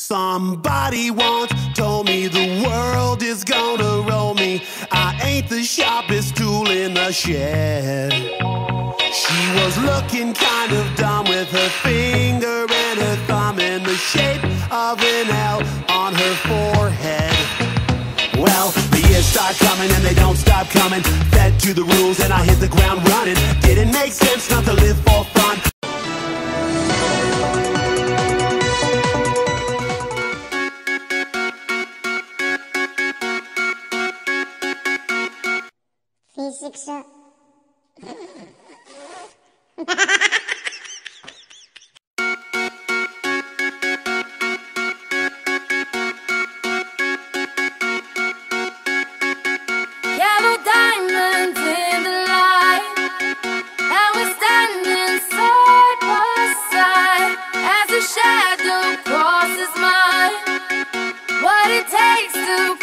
Somebody once told me the world is gonna roll me. I ain't the sharpest tool in the shed. She was looking kind of dumb with her finger and her thumb in the shape of an L on her forehead. Well, the years start coming and they don't stop coming. Fed to the rules and I hit the ground running. Didn't make sense not to live for fun. Физикса. Yellow diamonds in the light, and we're standing side by side as a shadow crosses mine. What it takes to